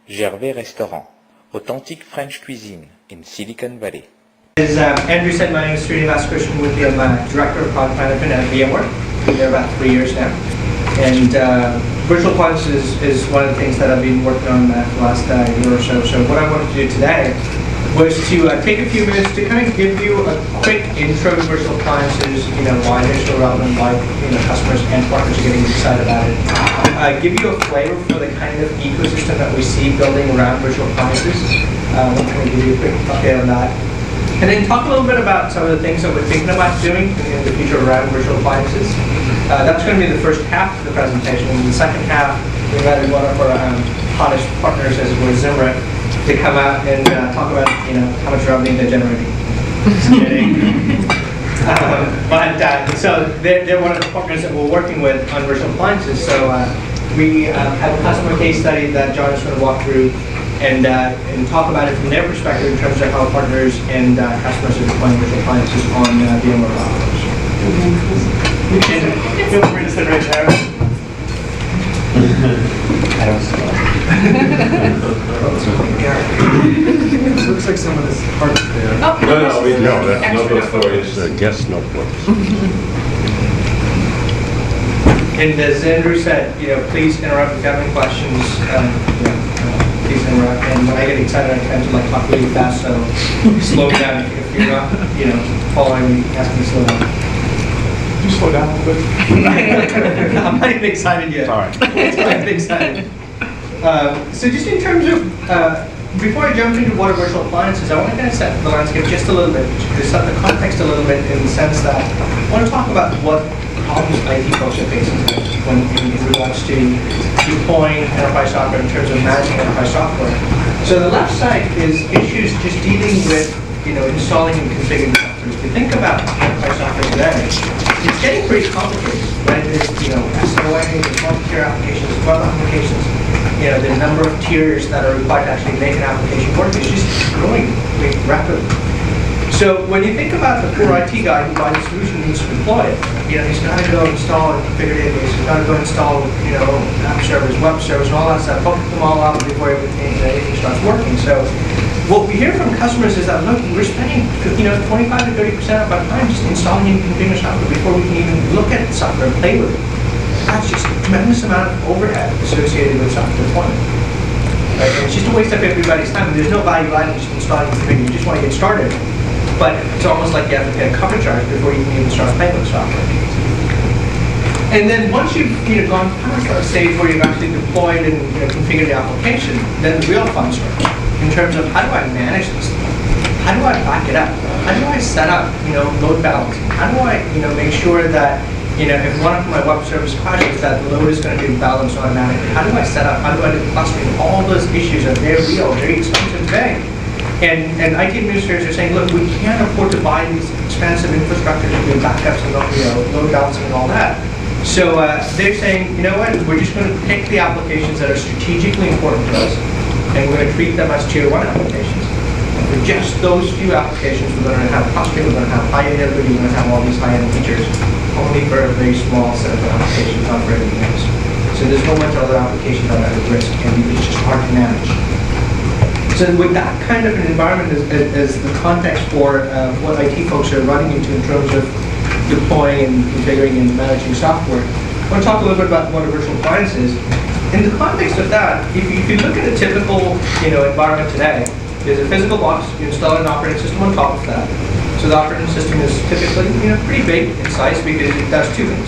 Gervais Restaurant, authentic French cuisine in Silicon Valley. As Andrew said, my name is Srinivas Krishnamurti. I'm Director of Product Management at Vmware. Been there about 3 years now. And virtual appliances is one of the things that I've been working on for the last year or so. So what I wanted to do today was to take a few minutes to kind of give you a quick intro to virtual appliances, why they're so relevant, why customers and partners are getting excited about it. Give you a flavor for the kind of ecosystem that we see building around virtual appliances. I'm going to give you a quick update on that. And then talk a little bit about some of the things that we're thinking about doing in the future around virtual appliances. That's going to be the first half of the presentation. In the second half, we invited one of our hottest partners, as it were, Zimra, to come out and talk about how much revenue they're generating. So they're one of the partners that we're working with on virtual appliances. So we have a customer case study that John is going to walk through and talk about it from their perspective in terms of how partners and customers are deploying virtual appliances on VMware platforms. Feel free to sit right there. I don't see It looks like some of this part there. No, that's notebook for guest notebooks. And as Andrew said, please interrupt if you have any questions. Please interrupt. And when I get excited, I tend to talk really fast, so slow down if you're not, following me. Ask me to slow down. Can you slow down a little bit? I'm not even excited yet. All right. I'm excited. So just in terms of, before I jump into what are virtual appliances, I want to kind of set the landscape just a little bit, to set the context a little bit in the sense that I want to talk about what problems IT folks are facing when in regards to deploying enterprise software in terms of managing enterprise software. So the left side is issues just dealing with installing and configuring software. If you think about enterprise software today, it's getting pretty complicated, right? There's SOA, there's multi-tier applications, web applications. The number of tiers that are required to actually make an application work is just growing rapidly. So when you think about the poor IT guy who buys a solution and needs to deploy it, he's got to go install and configure database, he's got to go install, app servers, web servers, and all that stuff, hook them all up before anything starts working. So what we hear from customers is that, look, we're spending 25 to 30% of our time just installing and configuring software before we can even look at software and play with it. That's just a tremendous amount of overhead associated with software deployment. Right? And it's just a waste of everybody's time. And there's no value added in just installing and configuring. You just want to get started. But it's almost like you have to pay a cover charge before you can even start playing with software. And then once you've gone past that stage where you've actually deployed and configured the application, then the real fun starts in terms of how do I manage this? How do I back it up? How do I set up load balancing? How do I make sure that if one of my web service crashes, that the load is going to be balanced automatically? How do I set up? How do I do clustering? All those issues are very real, very expensive today. And IT administrators are saying, look, we can't afford to buy these expensive infrastructure to do backups and load balancing and all that. So they're saying, you know what, we're just going to pick the applications that are strategically important to us, and we're going to treat them as tier 1 applications. And for just those few applications, we're going to have clustering, we're going to have high availability, we're going to have all these high-end features, only for a very small set of applications, not for everything else. So there's no bunch of other applications that are at risk, and it's just hard to manage. So with that kind of an environment as the context for what IT folks are running into in terms of deploying and configuring and managing software, I want to talk a little bit about what a virtual appliance is. In the context of that, if you look at a typical environment today, there's a physical box, you install an operating system on top of that. So the operating system is typically pretty big in size because it does two things.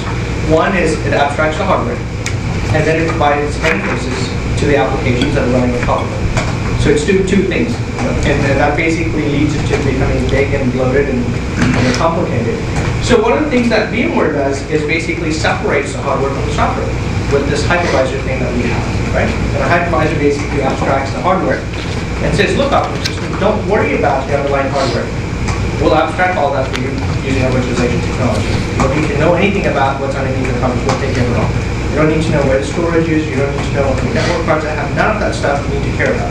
One is it abstracts the hardware, and then it provides interfaces to the applications that are running on top of it. So it's two things, and that basically leads it to becoming big and bloated and complicated. So one of the things that VMware does is basically separates the hardware from the software with this hypervisor thing that we have, right? And a hypervisor basically abstracts the hardware and says, look, operating system, don't worry about the underlying hardware. We'll abstract all that for you using our virtualization technology. You don't need to know anything about what's underneath the covers. We'll take care of it all. You don't need to know where the storage is. You don't need to know what the network cards I have. None of that stuff you need to care about.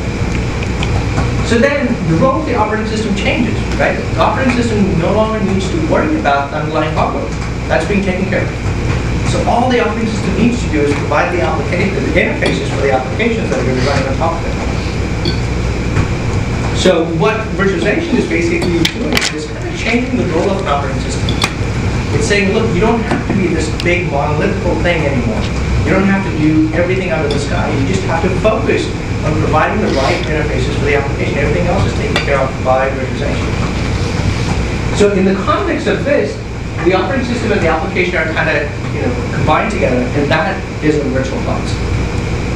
So then the role of the operating system changes, right? The operating system no longer needs to worry about the underlying hardware. That's being taken care of. So all the operating system needs to do is provide the interfaces for the applications that are going to be running on top of it. So what virtualization is basically doing is kind of changing the role of an operating system. It's saying, look, you don't have to be this big monolithical thing anymore. You don't have to do everything out of the sky. You just have to focus on providing the right interfaces for the application. Everything else is taken care of by virtualization. So in the context of this, the operating system and the application are kind of combined together, and that is a virtual appliance.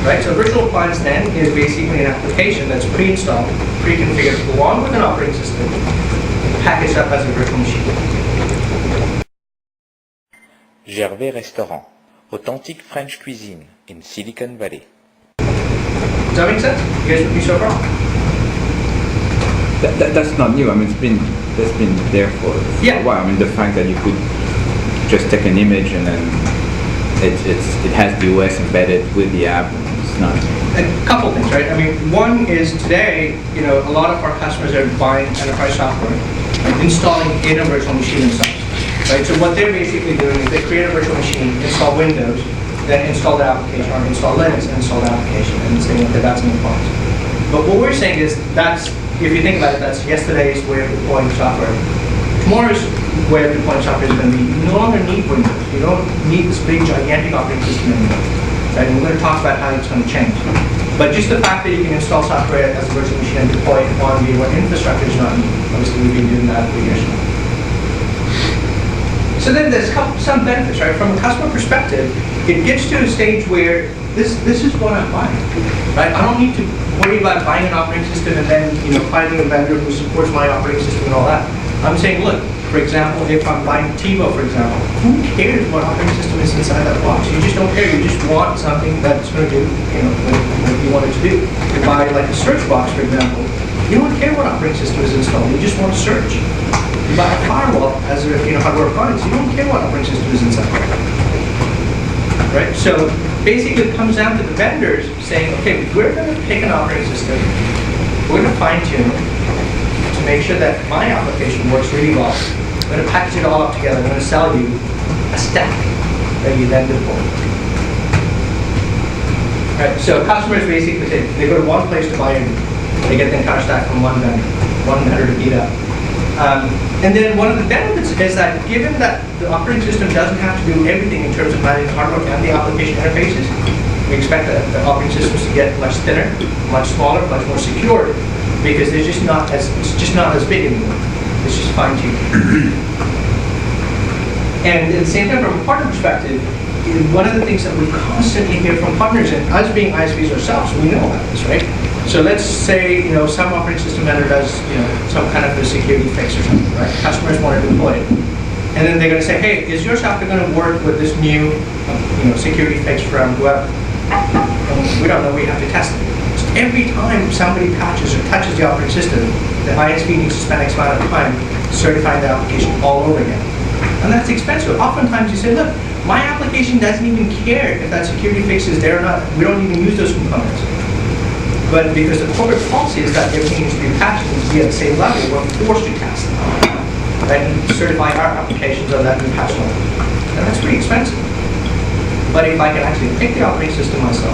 Right? So a virtual appliance then is basically an application that's pre-installed, pre-configured, along with an operating system, packaged up as a virtual machine. Gervais Restaurant, authentic French cuisine in Silicon Valley. Does that make sense? You guys with me so far? That's not new. I mean, that's been there for a while. I mean, the fact that you could just take an image and then it has the OS embedded with the app. It's not. A couple things, right? I mean, one is today, a lot of our customers are buying enterprise software and installing in a virtual machine themselves. Right? So what they're basically doing is they create a virtual machine, install Windows, then install the application, or install Linux and install the application, and saying, okay, that's an appliance. But what we're saying is that's, if you think about it, that's yesterday's way of deploying software. Tomorrow's way of deploying software is going to be, you no longer need Windows. You don't need this big, gigantic operating system anymore. Right? And we're going to talk about how it's going to change. But just the fact that you can install software as a virtual machine and deploy it on VMware infrastructure is not new. Obviously, we've been doing that for years now. So then there's some benefits, right? From a customer perspective, it gets to a stage where this is what I'm buying, right? I don't need to worry about buying an operating system and then finding a vendor who supports my operating system and all that. I'm saying, look, for example, if I'm buying TiVo, for example, who cares what operating system is inside that box? You just don't care. You just want something that's going to do what you want it to do. You buy like a search box, for example, you don't care what operating system is installed. You just want to search. You buy a firewall as a hardware appliance, you don't care what operating system is inside. Right? So basically it comes down to the vendors saying, okay, we're going to pick an operating system, we're going to fine tune it to make sure that my application works really well. I'm going to package it all up together, I'm going to sell you a stack that you then deploy. Right? So customers basically say, they go to one place to buy it, they get the entire stack from one vendor to beat up. And then one of the benefits is that given that the operating system doesn't have to do everything in terms of managing hardware and the application interfaces, we expect the operating systems to get much thinner, much smaller, much more secure, because it's just not as big anymore. It's just fine-tuned. And at the same time, from a partner perspective, one of the things that we constantly hear from partners, and us being ISVs ourselves, we know about this, right? So let's say, some operating system vendor does, some kind of a security fix or something, right? Customers want to deploy it. And then they're going to say, hey, is your software going to work with this new, security fix from whoever? And we don't know, we have to test it. So every time somebody patches or touches the operating system, the ISV needs to spend X amount of time certifying the application all over again. And that's expensive. Oftentimes you say, look, my application doesn't even care if that security fix is there or not. We don't even use those components. But because the corporate policy is that everything needs to be patched and to be at the same level, we're forced to test them. Right? And certify our applications on that new patch level. And that's pretty expensive. But if I can actually pick the operating system myself,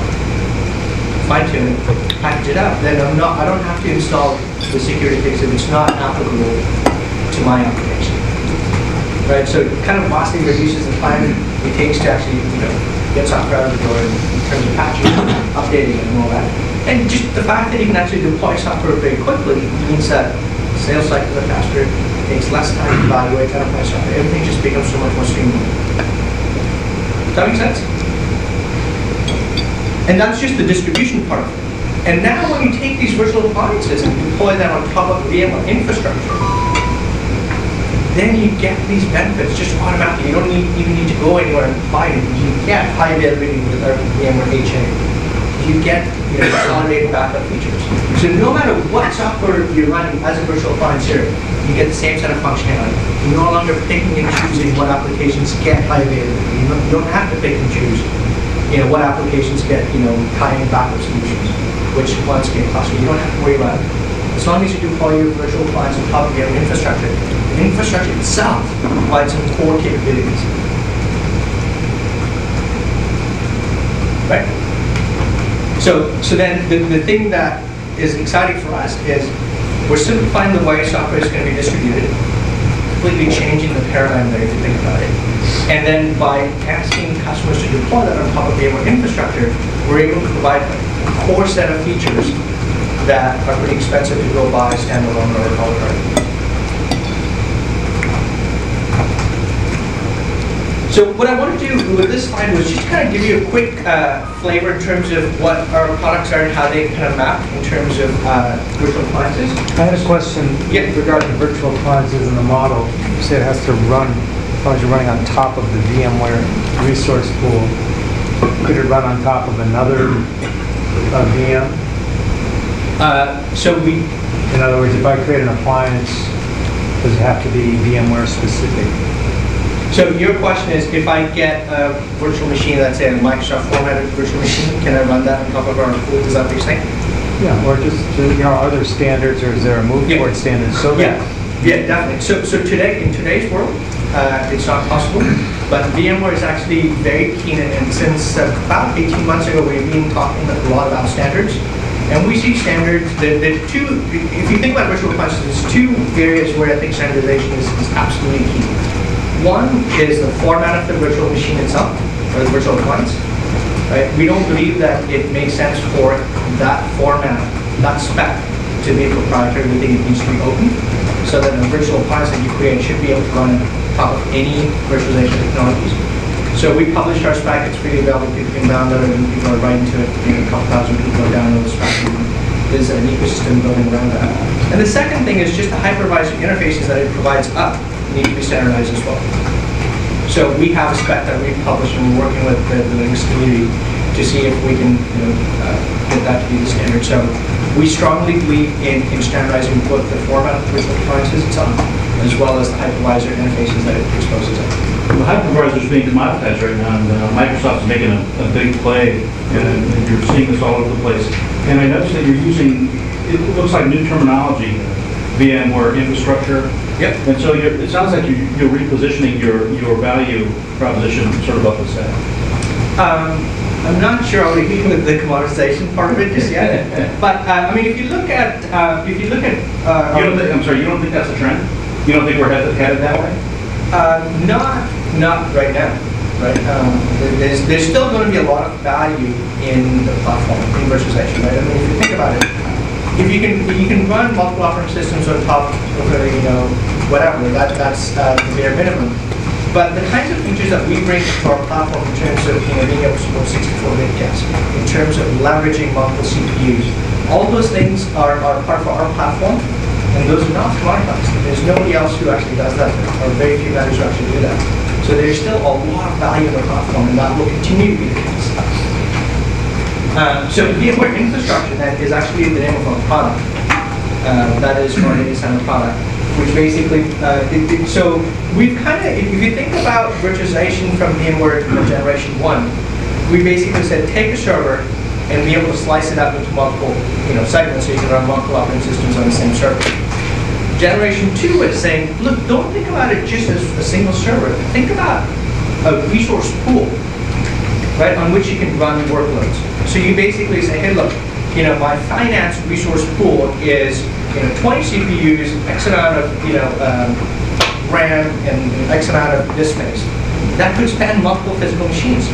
fine tune it, package it up, then I don't have to install the security fix if it's not applicable to my application. Right? So it kind of vastly reduces the time it takes to actually, get software out of the door in terms of patching, updating it and all that. And just the fact that you can actually deploy software very quickly means that sales cycles are faster, it takes less time to evaluate enterprise software, everything just becomes so much more streamlined. Does that make sense? And that's just the distribution part of it. And now when you take these virtual appliances and deploy them on top of VMware infrastructure, then you get these benefits just automatically. You don't even need to go anywhere and buy it. You get high availability with our VMware HA. You get consolidated backup features. So no matter what software you're running as a virtual appliance here, you get the same set of functionality. You're no longer picking and choosing what applications get high availability. You don't have to pick and choose what applications get high-end backup solutions, which ones get clustered. You don't have to worry about it. As long as you deploy your virtual appliance on top of your infrastructure, the infrastructure itself provides some core capabilities. Right? So then the thing that is exciting for us is we're simplifying the way software is going to be distributed, completely changing the paradigm there if you think about it. And then by asking customers to deploy that on top of VMware infrastructure, we're able to provide a core set of features that are pretty expensive to go buy standalone or a la carte. So what I want to do with this slide was just kind of give you a quick flavor in terms of what our products are and how they kind of map in terms of virtual appliances. I had a question regarding the virtual appliances and the model. You say it has to run, as long as you're running on top of the VMware resource pool, could it run on top of another VM? In other words, if I create an appliance, does it have to be VMware specific? So your question is, if I get a virtual machine, let's say a Microsoft formatted virtual machine, can I run that on top of our pool? Is that what you're saying? Yeah, or just, are there standards, or is there a move toward standards? So yeah, definitely. So today, in today's world, it's not possible, but VMware is actually very keen, and since about 18 months ago, we've been talking a lot about standards. And we see standards, the two, if you think about virtual appliances, there's two areas where I think standardization is absolutely key. One is the format of the virtual machine itself, or the virtual appliance. Right? We don't believe that it makes sense for that format, that spec, to be proprietary. We think it needs to be open, so that the virtual appliance that you create should be able to run on top of any virtualization technologies. So we published our spec, it's freely available, people can download it, and people are writing to it. A couple thousand people are downloading the spec. There's an ecosystem building around that. And the second thing is just the hypervisor interfaces that it provides up need to be standardized as well. So we have a spec that we've published, and we're working with the Linux community to see if we can get that to be the standard. So we strongly believe in standardizing both the format of the virtual appliances itself, as well as the hypervisor interfaces that it exposes up. The hypervisor is being commoditized right now, and Microsoft's making a big play, and you're seeing this all over the place. And I noticed that you're using, it looks like new terminology, VMware infrastructure. Yep. And so it sounds like you're repositioning your value proposition sort of up the stack. I'm not sure I'll agree with the commoditization part of it just yet. But I mean, if you look at, you don't think that's a trend? You don't think we're headed that way? Not right now. Right? There's still going to be a lot of value in the platform, in virtualization. Right? I mean, if you think about it, if you can run multiple operating systems on top of whatever, that's the bare minimum. But the kinds of features that we bring to our platform in terms of being able to support 64-bit guests, in terms of leveraging multiple CPUs, all those things are part of our platform, and those are not commoditized. There's nobody else who actually does that, or very few vendors who actually do that. So there's still a lot of value in the platform, and that will continue to be the case. So VMware infrastructure then is actually the name of our product. That is our data center product, which basically, so we've kind of, if you think about virtualization from VMware generation 1, we basically said take a server and be able to slice it up into multiple segments so you can run multiple operating systems on the same server. Generation 2 is saying, look, don't think about it just as a single server. Think about a resource pool, right, on which you can run workloads. So you basically say, hey, look, my finance resource pool is 20 CPUs, X amount of RAM, and X amount of disk space. That could span multiple physical machines.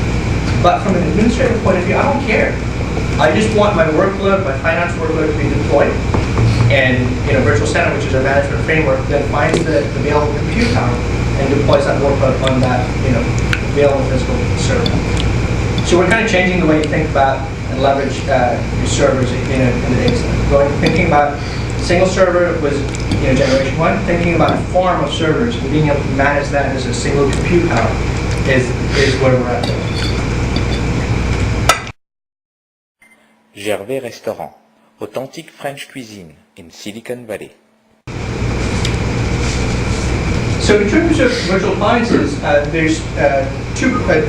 But from an administrative point of view, I don't care. I just want my workload, my finance workload to be deployed. And Virtual Center, which is a management framework, then finds the available compute power and deploys that workload on that available physical server. So we're kind of changing the way you think about and leverage your servers in the data center. Thinking about single server was generation 1. Thinking about a farm of servers and being able to manage that as a single compute power is where we're at. Gervais Restaurant, authentique French cuisine in Silicon Valley. So in terms of virtual appliances, there's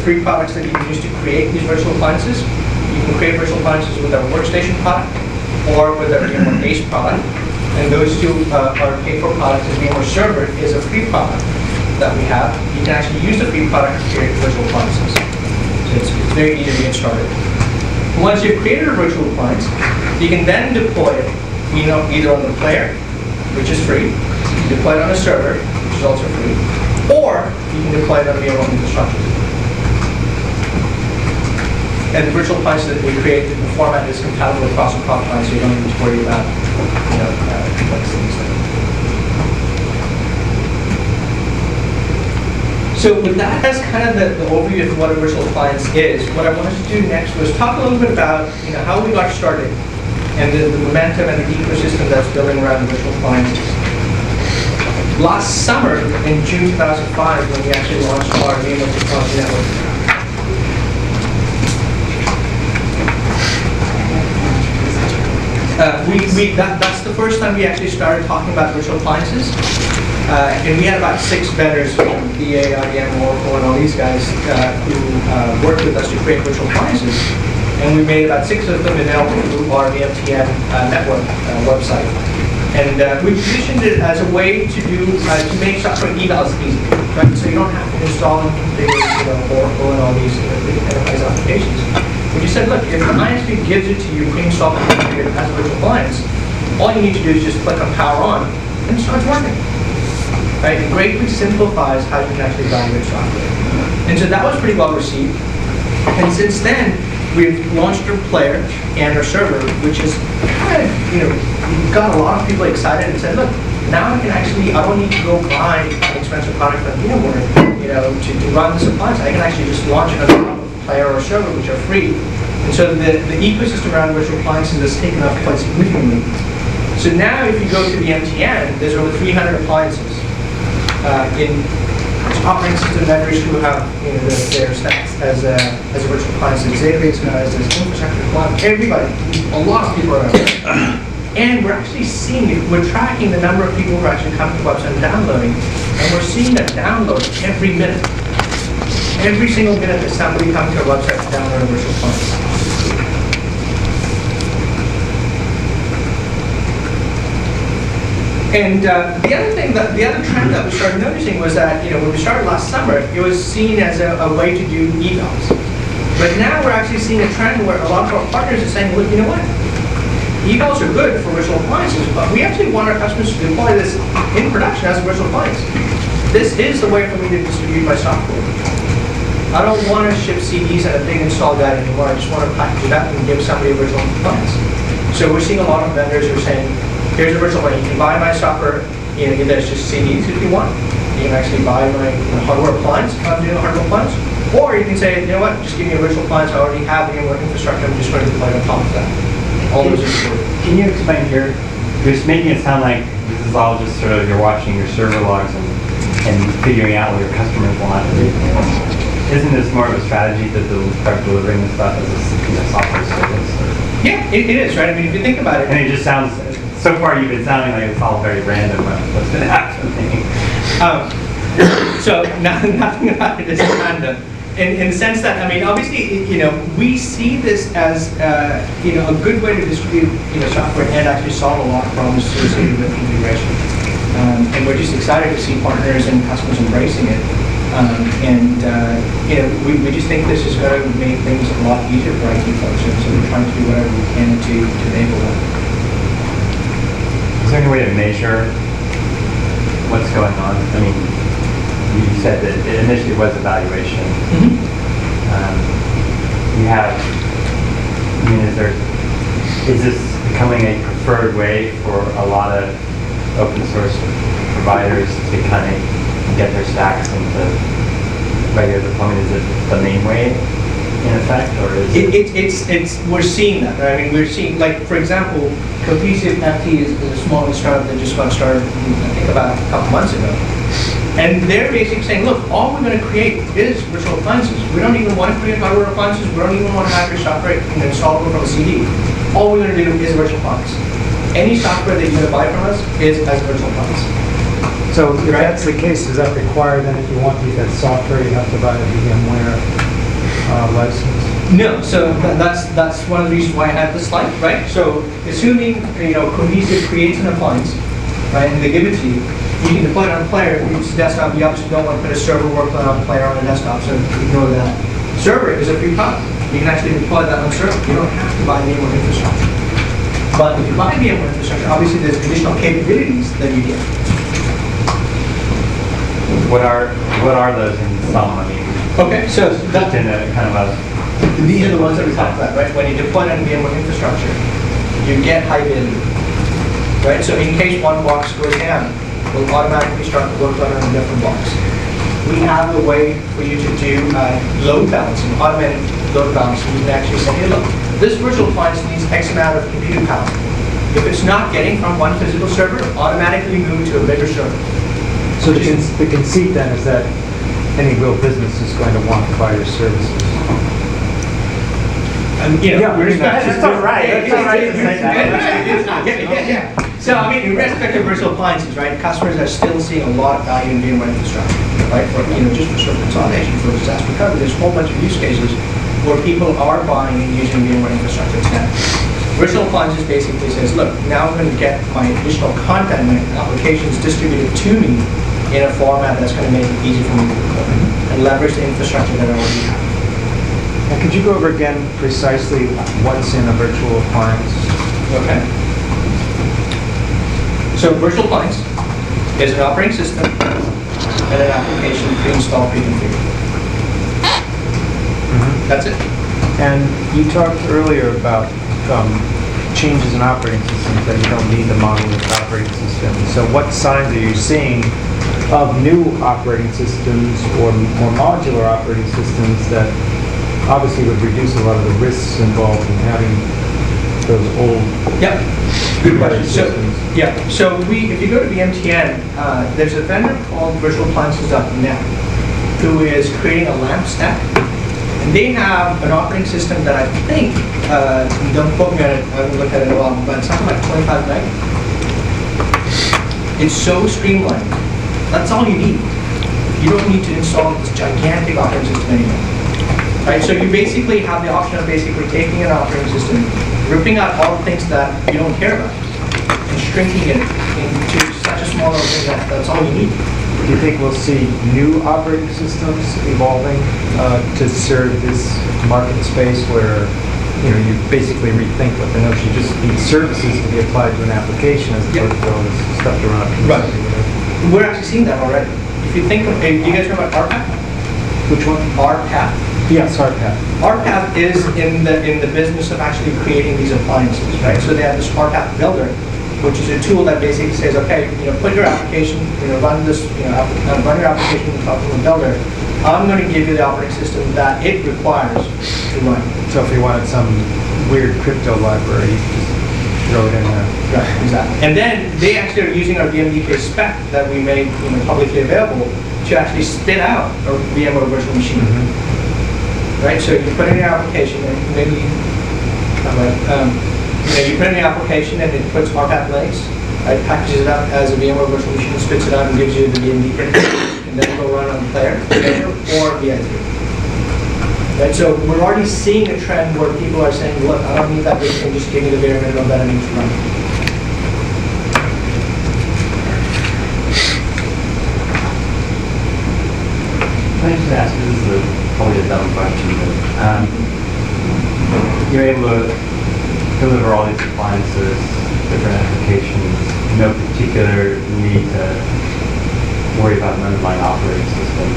three products that you can use to create these virtual appliances. You can create virtual appliances with our workstation product or with our VMware Base product. And those two are paid for products. And VMware Server is a free product that we have. You can actually use the free product to create virtual appliances. So it's very easy to get started. Once you've created a virtual appliance, you can then deploy it either on the player, which is free, you can deploy it on a server, which is also free, or you can deploy it on your own infrastructure. And the virtual appliance that we create, the format is compatible across the cloud appliance, so you don't need to worry about complex things like that. So with that as kind of the overview of what a virtual appliance is, what I wanted to do next was talk a little bit about how we got started and the momentum and the ecosystem that's building around the virtual appliances. Last summer, in June 2005, when we actually launched our Vmware Technology Network, that's the first time we actually started talking about virtual appliances. And we had about 6 vendors from EA, IBM, Oracle, and all these guys who worked with us to create virtual appliances. And we made about 6 of them available through our VMTN network website. And we positioned it as a way to make software evals easy, right? So you don't have to install and configure Oracle and all these big enterprise applications. We just said, look, if the ISP gives it to you pre-installed and configured as a virtual appliance, all you need to do is just click on power on, and it starts working. Right? It greatly simplifies how you can actually evaluate software. And so that was pretty well received. And since then, we've launched our player and our server, which is kind of, got a lot of people excited and said, look, now I don't need to go buy an expensive product from Vmware, to run this appliance. I can actually just launch it on top of a player or server, which are free. And so the ecosystem around virtual appliances has taken off quite significantly. So now if you go to the MTN, there's over 300 appliances in operating system vendors who have their stacks as a virtual appliance, as database guys, as infrastructure, everybody, a lot of people are out there. And we're actually we're tracking the number of people who are actually coming to the website and downloading, and we're seeing that download every minute. Every single minute there's somebody coming to our website to download a virtual appliance. And the other trend that we started noticing was that, when we started last summer, it was seen as a way to do evals. But now we're actually seeing a trend where a lot of our partners are saying, look, you know what? Evals are good for virtual appliances, but we actually want our customers to deploy this in production as a virtual appliance. This is the way for me to distribute my software. I don't want to ship CDs and a big install guide anymore. I just want to package it up and give somebody a virtual appliance. So we're seeing a lot of vendors who are saying, here's a virtual appliance. You can buy my software, either it's just CDs if you want. You can actually buy my hardware appliance if I'm doing a hardware appliance. Or you can say, you know what, just give me a virtual appliance. I already have the infrastructure. I'm just going to deploy it on top of that. All those are important. Can you explain here? You're just making it sound like this is all just sort of you're watching your server logs and figuring out what your customers want. Isn't this more of a strategy to start delivering this stuff as a software service? Yeah, it is, right? I mean, if you think about it. And it just sounds, so far you've been sounding like it's all very random what's been happening. So nothing about it is random. In the sense that, I mean, obviously, we see this as, a good way to distribute, software and actually solve a lot of problems associated with integration. And we're just excited to see partners and customers embracing it. We just think this is going to make things a lot easier for IT folks. So we're trying to do whatever we can to enable that. Is there any way to measure what's going on? I mean, you said that it initially was evaluation. Mm-hmm. Is this becoming a preferred way for a lot of open source providers to kind of get their stacks into regular deployment? Is it the main way in effect, or is it's we're seeing that, right? I mean, we're seeing, like, for example, Cohesive FT is a small startup that just got started, I think, about a couple months ago. And they're basically saying, look, all we're going to create is virtual appliances. We don't even want to create hardware appliances. We don't even want to have your software installable from a CD. All we're going to do is virtual appliance. Any software that you're going to buy from us is as a virtual appliance. So if that's the case, does that require then if you want to use that software, you have to buy a VMware license? No, so that's one of the reasons why I had the slide, right? So assuming Cohesive creates an appliance, right, and they give it to you, you can deploy it on a player. It's a desktop. You obviously don't want to put a server workload on a player on a desktop, so ignore that. Server is a free product. you can actually deploy that on server. You don't have to buy VMware infrastructure. But if you buy VMware infrastructure, obviously there's additional capabilities that you get. What are those in sum? I mean, Okay, so just in a kind of a, these are the ones that we talked about, right? When you deploy it on VMware infrastructure, you get high availability, right? So in case one box goes down, we'll automatically start the workload on a different box. We have a way for you to do load balancing, automatic load balancing. You can actually say, hey, look, this virtual appliance needs X amount of compute power. If it's not getting from one physical server, automatically move to a bigger server. So the conceit then is that any real business is going to want to buy your services. And, you know, that's all right. That's all right to say that. Yeah. So, I mean, in respect of virtual appliances, right, customers are still seeing a lot of value in VMware infrastructure, right? For, you know, just for server consolidation, for disaster recovery, there's a whole bunch of use cases where people are buying and using VMware infrastructure today. Virtual appliances basically says, look, now I'm going to get my additional content, my applications distributed to me in a format that's going to make it easy for me to deploy and leverage the infrastructure that I already have. And could you go over again precisely what's in a virtual appliance? Okay. So virtual appliance is an operating system and an application pre-installed, pre-configured. That's it. And you talked earlier about changes in operating systems, that you don't need the monolithic operating system. So what signs are you seeing of new operating systems or more modular operating systems that obviously would reduce a lot of the risks involved in having those old Good question. So, systems? so if you go to VMTN, there's a vendor called virtualappliances.net who is creating a LAMP stack. And they have an operating system that I think, don't quote me on it, I haven't looked at it in a while, but it's something like 25 meg. It's so streamlined. That's all you need. You don't need to install this gigantic operating system anymore. Right, so you basically have the option of basically taking an operating system, ripping out all the things that you don't care about, and shrinking it into such a small little thing that's all you need. Do you think we'll see new operating systems evolving to serve this market space where you basically rethink what the notion, you just need services to be applied to an application as opposed to all this stuff to run up? Right. We're actually seeing that already. If you think of, do you guys know about RPAP? Which one? RPAP. Yes, RPAP. RPAP is in the business of actually creating these appliances, right? So they have this RPAP builder, which is a tool that basically says, okay, put your application, run this, run your application in top of the builder. I'm going to give you the operating system that it requires to run. So if you wanted some weird crypto library, you just throw it in there. Right, exactly. And then they actually are using our VMDK spec that we made publicly available to actually spit out a VMware virtual machine. Right, so you put in your application and maybe, you put in the application and it puts RPAP links, right, packages it up as a VMware virtual machine, spits it out and gives you the VMDK, and then it'll run on the player or VI3. Right, so we're already seeing a trend where people are saying, look, I don't need that big thing, just give me the bare minimum that I need to run. Can I just ask, this is probably a dumb question, but you're able to deliver all these appliances, different applications, no particular need to worry about an underlying operating system.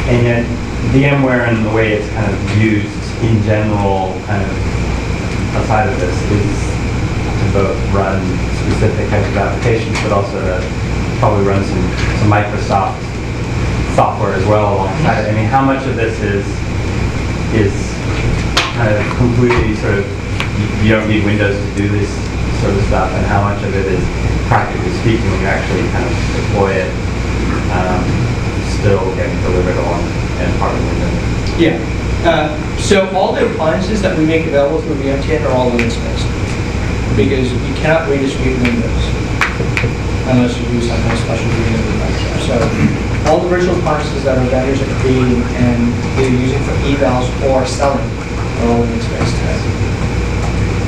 And yet, VMware and the way it's kind of used in general, kind of outside of this, is to both run specific types of applications, but also to probably run some Microsoft software as well alongside it. I mean, how much of this is kind of completely sort of, you don't need Windows to do this sort of stuff, and how much of it is, practically speaking, when you actually kind of deploy it, still getting delivered along as part of Windows? Yeah. So all the appliances that we make available through VMTN are all Linux-based, because you cannot redistribute Windows unless you do some kind of special agreement with Microsoft. So all the virtual appliances that our vendors are creating and they're using for evals or selling are all Linux-based today.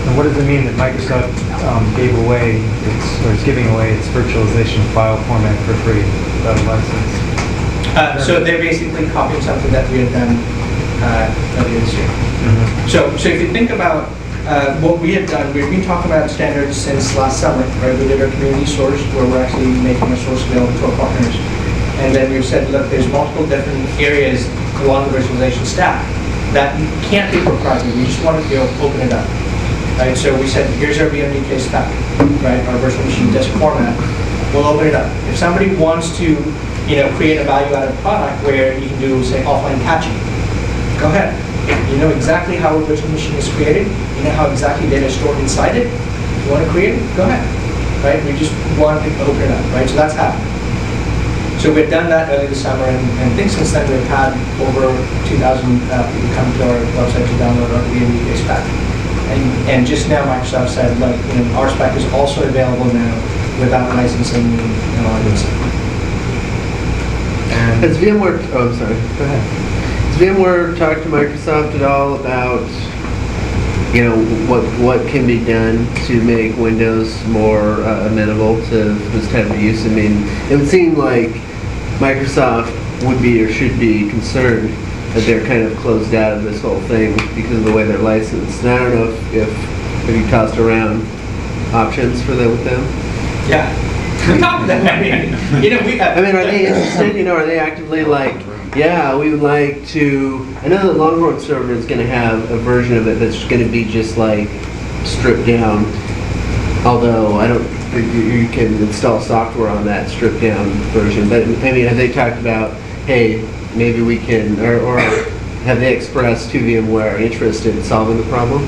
And what does it mean that Microsoft gave away is giving away its virtualization file format for free without a license? So they're basically copying something that we had done that is So if you think about what we have done, we've been talking about standards since last summer, right? We did our community source where we're actually making a source available to our partners. And then we've said, look, there's multiple different areas along the virtualization stack that can't be proprietary. We just want to be able to open it up, right? So we said, here's our VMDK stack, right? Our virtual machine disk format. We'll open it up. If somebody wants to, create a value-added product where you can do, say, offline patching, go ahead. You know exactly how a virtual machine is created. You know how exactly data is stored inside it. You want to create it? Go ahead, right? We just want to open it up, right? So that's happened. So we've done that early this summer, and I think since then we've had over 2,000 people come to our website to download our VMware spec. And just now Microsoft said, like, our spec is also available now without licensing and all this. Has VMware, oh, I'm sorry, go ahead. Has VMware talked to Microsoft at all about, what can be done to make Windows more amenable to this type of use? I mean, it would seem like Microsoft would be or should be concerned that they're kind of closed out of this whole thing because of the way they're licensed. And I don't know if you tossed around options for that with them? Yeah. We talked to them. Are they interested? Are they actively like, yeah, we would like to. I know the Longhorn server is going to have a version of it that's going to be just like stripped down. Although I don't think you can install software on that stripped down version. But have they talked about, hey, maybe we can, or have they expressed to VMware interest in solving the problem?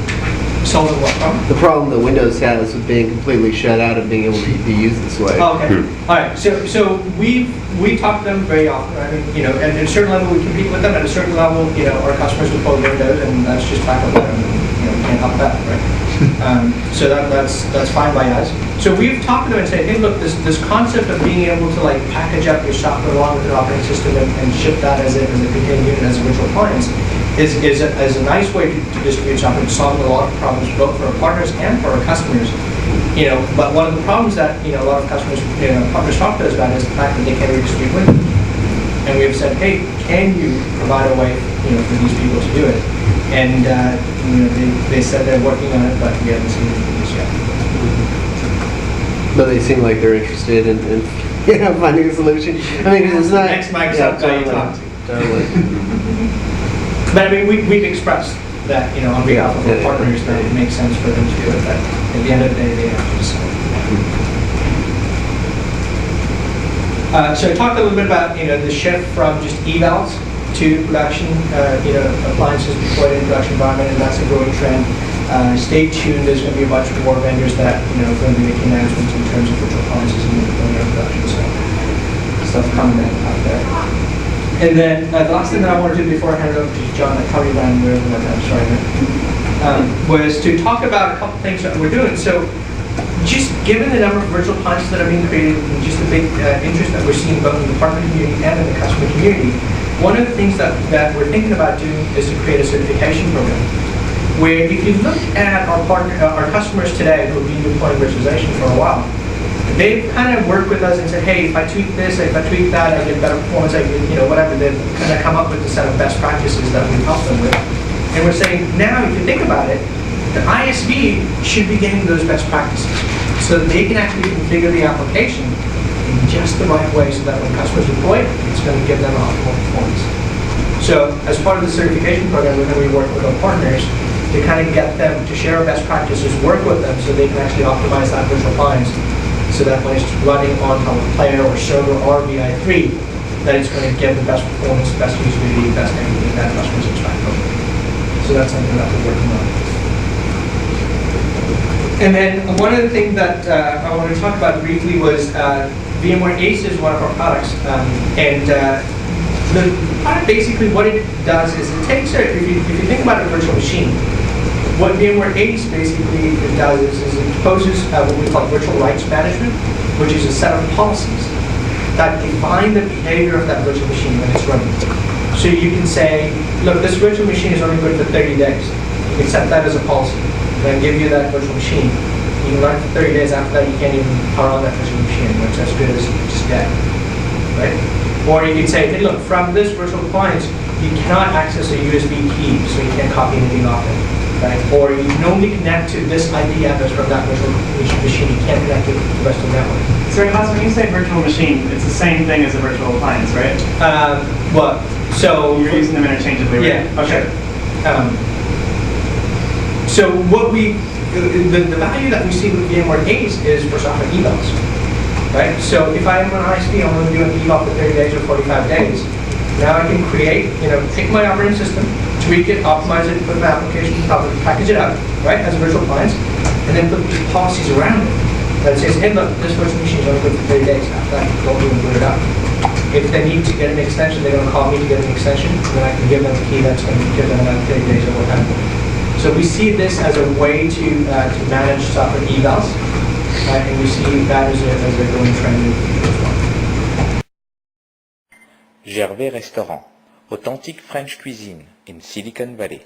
Solving what problem? The problem that Windows has with being completely shut out of being able to be used this way. Oh, okay. All right. So we talk to them very often. I mean, at a certain level we compete with them. At a certain level, our customers deploy Windows, and that's just backup level. Can't help that, right? So that's fine by us. So we've talked to them and said, hey, look, this concept of being able to like package up your software along with an operating system and ship that as a contained unit as a virtual appliance is a nice way to distribute software, to solve a lot of problems both for our partners and for our customers. But one of the problems that a lot of customers, partners talk to us about is the fact that they can't redistribute Windows. And we've said, hey, can you provide a way, for these people to do it? And they said they're working on it, but we haven't seen anything just yet. But they seem like they're interested in finding a solution. I mean, it's not next Microsoft guy you talk to. Totally. But I mean, we've expressed that, on behalf of our partners, that it makes sense for them to do it, but at the end of the day, they have to decide. So I talked a little bit about, the shift from just evals to production, appliances deployed in production environment, and that's a growing trend. Stay tuned, there's going to be a bunch more vendors that, are going to be making announcements in terms of virtual appliances and deploying in production, so stuff coming out there. And then the last thing that I want to do before I hand it over to John, I probably ran way over my time, sorry, was to talk about a couple things that we're doing. So just given the number of virtual appliances that are being created and just the big interest that we're seeing both in the partner community and in the customer community, one of the things that we're thinking about doing is to create a certification program. Where if you look at our customers today who have been deploying virtualization for a while, they've kind of worked with us and said, hey, if I tweak this, if I tweak that, I get better performance, I get, whatever. They've kind of come up with a set of best practices that we help them with. And we're saying, now, if you think about it, the ISV should be getting those best practices so that they can actually configure the application in just the right way so that when customers deploy it, it's going to give them optimal performance. So as part of the certification program, we're going to be working with our partners to kind of get them to share best practices, work with them so they can actually optimize that virtual appliance so that when it's running on top of player or server or VI3, that it's going to give the best performance, best usability, best everything that customers expect from it. So that's something that we're working on. And then one of the things that I want to talk about briefly was VMware Ace is one of our products. The product basically what it does is it takes, if you think about a virtual machine, what VMware Ace basically does is it proposes what we call virtual rights management, which is a set of policies that define the behavior of that virtual machine when it's running. So you can say, look, this virtual machine is only good for 30 days. You can set that as a policy. Then give you that virtual machine. You can run it for 30 days. After that, you can't even power on that virtual machine, which is as good as just dead, right? Or you can say, hey, look, from this virtual appliance, you cannot access a USB key, so you can't copy anything off it, right? Or you can only connect to this IP address from that virtual machine. You can't connect to the rest of the network. Sorry, Hans, when you say virtual machine, it's the same thing as a virtual appliance, right? Well, so You're using them interchangeably, right? yeah, Okay. So what the value that we see with VMware Ace is for software evals, right? So if I am an ISP, I'm going to do an eval for 30 days or 45 days. Now I can create, take my operating system, tweak it, optimize it, put my application, probably package it up, right, as a virtual appliance, and then put these policies around it that says, hey, look, this virtual machine is only good for 30 days. After that, go and boot it up. If they need to get an extension, they're going to call me to get an extension, and then I can give them a key that's going to give them another 30 days or whatever. So we see this as a way to manage software evals, and we see that as a growing trend in the future as well. Gervais Restaurant, authentic French cuisine in Silicon Valley.